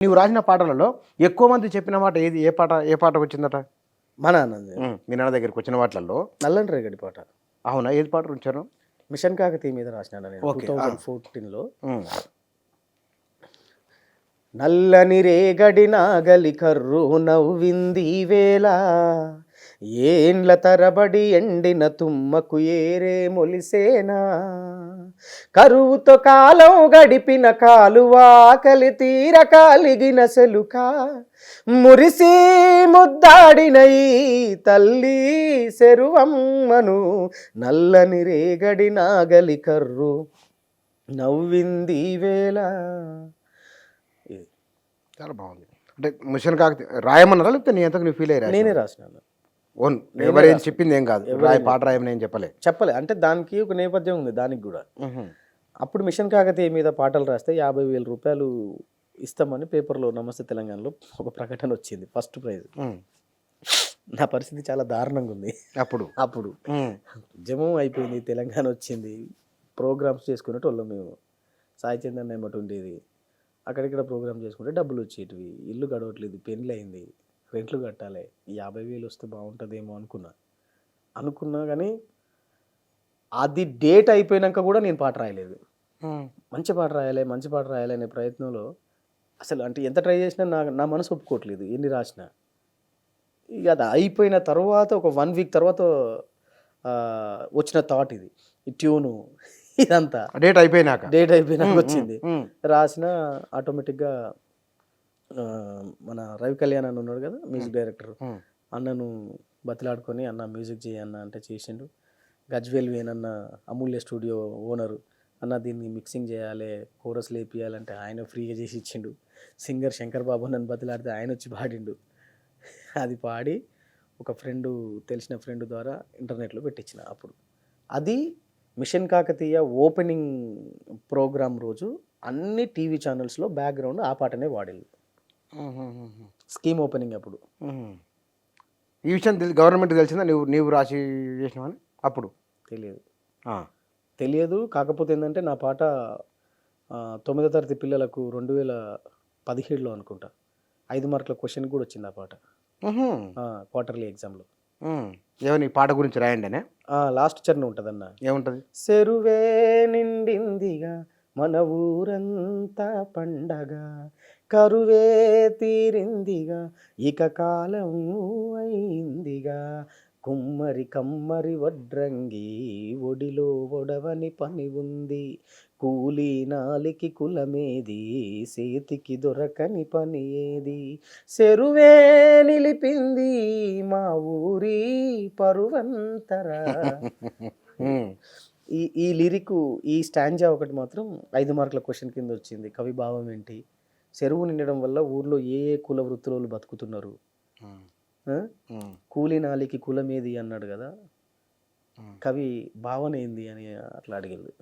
నీవు రాసిన పాటలలో ఎక్కువ మంది చెప్పిన మాట ఏది? ఏ పాటకు వచ్చిందట? మా నాన్నది మీ నాన్న దగ్గరికి వచ్చిన వాటిలలో నల్లని రేగడి పాట. అవునా? ఏది పాట ఉంచారు? మిషన్ కాకతీయ మీద రాసినాను నేను ఓకే. 2014లో. నల్లని రేగడి నాగలి కర్రు నవ్వింది వేళ, ఏండ్ల తరబడి ఎండిన తుమ్మకు ఏరే మొలిసేనా, కరువుతో కాలం గడిపిన కాలువా ఆకలి తీర కాలిగిన సెలుక, మురిసి ముద్దాడిన ఈ తల్లి సెరువమ్మను, నల్లని రేగడి నాగలి కర్రు నవ్వింది వేళ. చాలా బాగుంది. అంటే మిషన్ కాకతీయ రాయమన్నారా లేకపోతే నీ ఎంతకు నువ్వు ఫీల్ అయ్యారా? నేనే రాసినాను. ఓన్ ఎవరేం చెప్పింది ఏం కాదు, పాట రాయమని ఏం చెప్పలే. అంటే దానికి ఒక నేపథ్యం ఉంది దానికి కూడా. అప్పుడు మిషన్ కాకతీయ మీద పాటలు రాస్తే 50,000 రూపాయలు ఇస్తామని పేపర్లో నమస్తే తెలంగాణలో ఒక ప్రకటన వచ్చింది, ఫస్ట్ ప్రైజ్. నా పరిస్థితి చాలా దారుణంగా ఉంది అప్పుడు ఉద్యమం అయిపోయింది, తెలంగాణ వచ్చింది, ప్రోగ్రామ్స్ చేసుకునేటోళ్ళం మేము. సాయి చందన్ ఏమటి ఉండేది, అక్కడిక్కడ ప్రోగ్రామ్ చేసుకుంటే డబ్బులు వచ్చేటివి, ఇల్లు గడవట్లేదు, పెళ్ళి అయింది, రెంట్లు కట్టాలి, 50,000 వస్తే బాగుంటుందేమో అనుకున్నా కానీ అది డేట్ అయిపోయినాక కూడా నేను పాట రాయలేదు. మంచి పాట రాయాలి అనే ప్రయత్నంలో అసలు అంటే ఎంత ట్రై చేసినా నా మనసు ఒప్పుకోవట్లేదు ఎన్ని రాసినా. ఇక అది అయిపోయిన తర్వాత ఒక 1 వీక్ తర్వాత వచ్చిన థాట్ ఇది, ఈ ట్యూను ఇదంతా డేట్ అయిపోయినాక వచ్చింది. రాసిన ఆటోమేటిక్గా మన రవి కళ్యాణ్ అన్న ఉన్నాడు కదా మ్యూజిక్ డైరెక్టర్, అన్నను బతిలాడుకొని అన్న మ్యూజిక్ చేయన్న అంటే చేసిండు. గజ్వేల్ వేనన్న అమూల్య స్టూడియో ఓనరు, అన్న దీన్ని మిక్సింగ్ చేయాలి, కోరస్ లేపియాలంటే ఆయన ఫ్రీగా చేసి ఇచ్చిండు. సింగర్ శంకర్ బాబు నన్ను బతిలాడితే ఆయన వచ్చి పాడిండు. అది పాడి ఒక తెలిసిన ఫ్రెండ్ ద్వారా ఇంటర్నెట్లో పెట్టించిన. అప్పుడు అది మిషన్ కాకతీయ ఓపెనింగ్ ప్రోగ్రామ్ రోజు అన్ని టీవీ ఛానల్స్లో బ్యాక్గ్రౌండ్ ఆ పాటనే వాడిల్లు. స్కీమ్ ఓపెనింగ్ అప్పుడు. ఈ విషయం గవర్నమెంట్ తెలిసిందా నీవు రాసి చేసినావని? అప్పుడు తెలియదు. కాకపోతే ఏంటంటే నా పాట 9వ తరగతి పిల్లలకు 2017లో అనుకుంటా 5 మార్కుల క్వశ్చన్ కూడా వచ్చింది ఆ పాట, క్వార్టర్లీ ఎగ్జామ్లో. ఏమని పాట గురించి రాయండి అనే లాస్ట్ చరణం ఉంటుందన్న. ఏముంటుంది? చెరువే నిండిందిగా మన ఊరంతా పండగ, కరువే తీరిందిగా ఇక కాలం అయిందిగా, కుమ్మరి కమ్మరి వడ్రంగి ఒడిలో ఒడవని పని ఉంది, కూలీ నాలికి కులమేది చేతికి దొరకని పని ఏది, చెరువే నిలిపింది మా ఊరి పరువంతరా. ఈ లిరిక్ ఈ స్టాంజా ఒకటి మాత్రం 5 మార్కుల క్వశ్చన్ కింద వచ్చింది. కవి భావం ఏంటి, చెరువు నిండడం వల్ల ఊర్లో ఏ కుల వృత్తులు బతుకుతున్నారు, కూలీ నాలికి కులమేది అన్నాడు కదా, కవి భావన ఏంది అని అట్లా అడిగింది.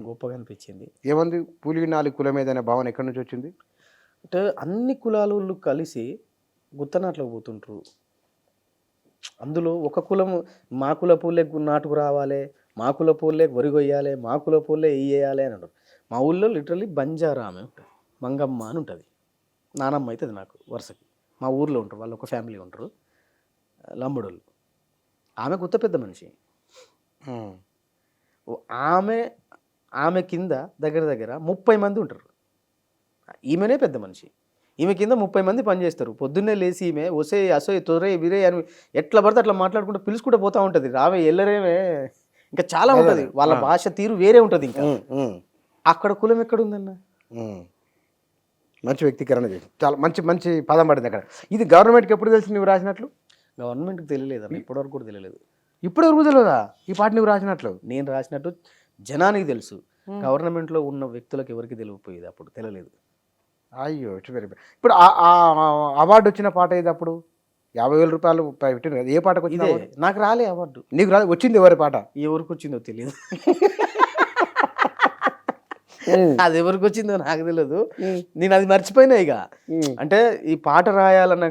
గొప్పగా అనిపించింది. ఏమంది కూలీ నాలికి కులమేదనే భావన ఎక్కడి నుంచి వచ్చింది? అంటే అన్ని కులాలు కలిసి గుత్తనాట్లకు పోతుంటారు. అందులో ఒక కులము మా కుల పూలే నాటుకు రావాలి, మా కుల పూలే వరి కొయ్యాలి, మా కుల పూలే వేయాలి అని అంటారు. మా ఊళ్ళో లిటరల్లీ బంజారా ఆమె ఉంటుంది, మంగమ్మ అని ఉంటుంది, నానమ్మ అవుతుంది నాకు వరుసకి. మా ఊర్లో ఉంటారు, వాళ్ళు ఒక ఫ్యామిలీ ఉంటారు, లంబడోళ్ళు. ఆమె గుత్త పెద్ద మనిషి. ఆమె కింద దగ్గర 30 మంది ఉంటారు. ఈమెనే పెద్ద మనిషి, ఈమె కింద 30 మంది పనిచేస్తారు. పొద్దున్నే లేచి ఈమె ఒసే అసోయ్ తొరే విరే అని ఎట్లా పడితే అట్లా మాట్లాడుకుంటూ పిలుచుకుంటూ పోతూ ఉంటుంది. రావే ఎల్లరేమే ఇంకా చాలా ఉంటుంది, వాళ్ళ భాష తీరు వేరే ఉంటుంది. ఇంకా అక్కడ కులం ఎక్కడుందన్న? మంచి వ్యక్తీకరణ చేసి చాలా మంచి పదం పడింది అక్కడ. ఇది గవర్నమెంట్కి ఎప్పుడు తెలిసి నువ్వు రాసినట్లు? గవర్నమెంట్కి తెలియలేదు అన్న, ఇప్పటివరకు కూడా తెలియలేదు. ఇప్పటివరకు తెలియదా ఈ పాట నువ్వు రాసినట్లు? నేను రాసినట్టు జనానికి తెలుసు, గవర్నమెంట్లో ఉన్న వ్యక్తులకు ఎవరికి తెలియకపోయేది, అప్పుడు తెలియలేదు. అయ్యో ఇప్పుడు అవార్డు వచ్చిన పాట ఏది? అప్పుడు 50,000 రూపాయలు పెట్టింది కదా, ఏ పాటకు వచ్చింది? నాకు రాలే అవార్డు. నీకు వచ్చింది ఎవరి పాట? ఎవరికి వచ్చిందో తెలియదు. అది ఎవరికి వచ్చిందో నాకు తెలియదు, నేను అది మర్చిపోయినా. ఇక అంటే ఈ పాట రాయాలన్న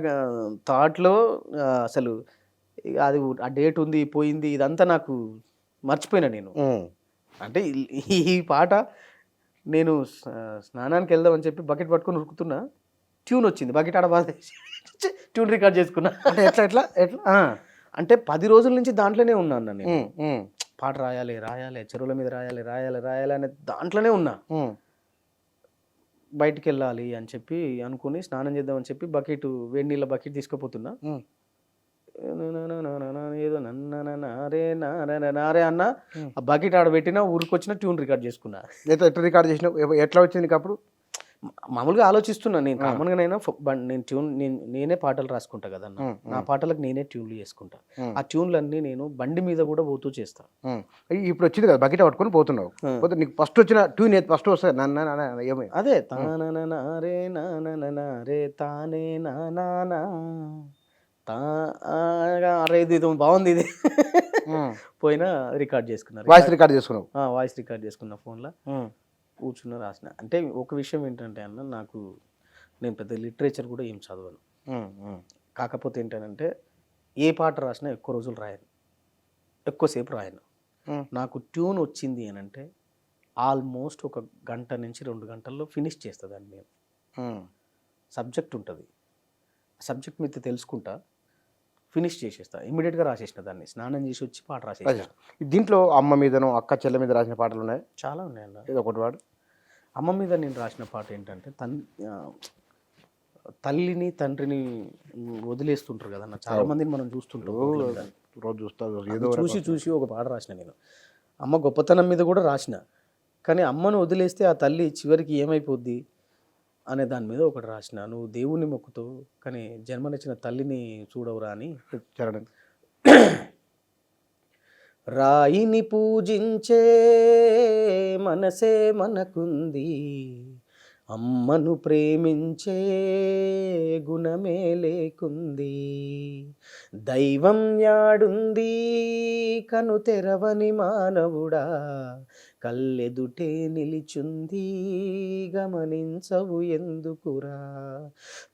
థాట్లో అసలు అది ఆ డేట్ ఉంది పోయింది ఇదంతా నాకు మర్చిపోయినా నేను. అంటే ఈ పాట నేను స్నానానికి వెళ్దామని చెప్పి బకెట్ పట్టుకొని ఉరుకుతున్నా, ట్యూన్ వచ్చింది బకెట్ ఆడ బాధ ట్యూన్ రికార్డ్ చేసుకున్నా. అంటే ఎట్లా ఎట్లా ఎట్లా అంటే 10 రోజుల నుంచి దాంట్లోనే ఉన్నా అన్న నేను. పాట రాయాలి రాయాలి, చెరువుల మీద రాయాలి రాయాలి రాయాలి అనే దాంట్లోనే ఉన్నా. బయటికి వెళ్ళాలి అని చెప్పి అనుకుని స్నానం చేద్దామని చెప్పి బకెట్ వేడి నీళ్ళ బకెట్ తీసుకుపోతున్నా. ఏదో నారే నారే అన్న ఆ బకెట్ ఆడ పెట్టినా ఊరికొచ్చిన ట్యూన్ రికార్డ్ చేసుకున్నా. ఎట్లా రికార్డ్ చేసినావు, ఎట్లా వచ్చింది నీకు అప్పుడు? మామూలుగా ఆలోచిస్తున్నా నేను కామన్గా నేను ట్యూన్ నేనే పాటలు రాసుకుంటా కదన్న, నా పాటలకు నేనే ట్యూన్లు చేసుకుంటా. ఆ ట్యూన్లన్నీ నేను బండి మీద కూడా పోతూ చేస్తా. ఇప్పుడు వచ్చింది కదా బకెట్ పట్టుకొని పోతున్నావు, పోతే నీకు ఫస్ట్ వచ్చిన ట్యూన్ ఫస్ట్ వస్తుంది ఏమై అదే తానరే నారే తానే నానా అరే ఇది బాగుంది ఇది పోయినా రికార్డ్ చేసుకున్నా. వాయిస్ రికార్డ్ చేసుకున్నావు? వాయిస్ రికార్డ్ చేసుకున్నా ఫోన్లో, కూర్చున్న రాసిన. అంటే ఒక విషయం ఏంటంటే అన్న, నేను పెద్ద లిటరేచర్ కూడా ఏం చదవను. కాకపోతే ఏంటంటే ఏ పాట రాసినా ఎక్కువ రోజులు రాయను, ఎక్కువసేపు రాయను. నాకు ట్యూన్ వచ్చింది అని అంటే ఆల్మోస్ట్ 1 గంట నుంచి 2 గంటల్లో ఫినిష్ చేస్తుందండి. నేను సబ్జెక్ట్ ఉంటుంది, సబ్జెక్ట్ మీద తెలుసుకుంటా, ఫినిష్ చేసేస్తా, ఇమీడియట్గా రాసేసిన దాన్ని. స్నానం చేసి వచ్చి పాట రాసేస్తా. దీంట్లో అమ్మ మీదనో అక్క చెల్లె మీద రాసిన పాటలు ఉన్నాయి? చాలా ఉన్నాయన్న. ఇది ఒకటి వాడు. అమ్మ మీద నేను రాసిన పాట ఏంటంటే తల్లిని తండ్రిని వదిలేస్తుంటారు కదన్న, చాలా మందిని మనం చూస్తుంటాం, రోజు చూస్తా చూసి ఒక పాట రాసిన నేను. అమ్మ గొప్పతనం మీద కూడా రాసిన, కానీ అమ్మను వదిలేస్తే ఆ తల్లి చివరికి ఏమైపోద్ది అనే దాని మీద ఒకటి రాసిన. నువ్వు దేవుణ్ణి మొక్కుతావు కానీ జన్మనిచ్చిన తల్లిని చూడవురా అని. రాయిని పూజించే మనసే మనకుంది, అమ్మను ప్రేమించే గుణమే లేకుంది. దైవం యాడుంది కను తెరవని మానవుడా, కళ్ళెదుటే నిలిచుంది గమనించవు ఎందుకురా.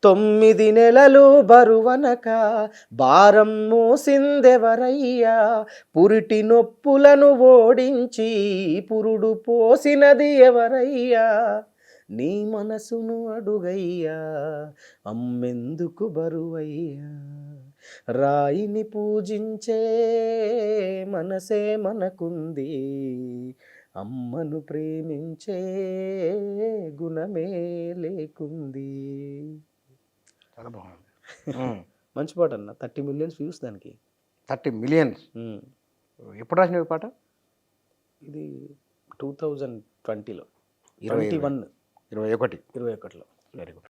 9 నెలలు బరువనక భారం మోసిందెవరయ్యా, పురిటి నొప్పులను ఓడించి పురుడు పోసినది ఎవరయ్యా. నీ మనసును అడుగయ్యా అమ్మెందుకు బరువయ్యా. రాయిని పూజించే మనసే మనకుంది, అమ్మను ప్రేమించే గుణమే లేకుంది. చాలా బాగుంది. మంచి పాట అన్న. 30 million వ్యూస్ దానికి. 30 million? ఎప్పుడు రాసిన పాట ఇది? 2020లో, 21. 21లో. Very good.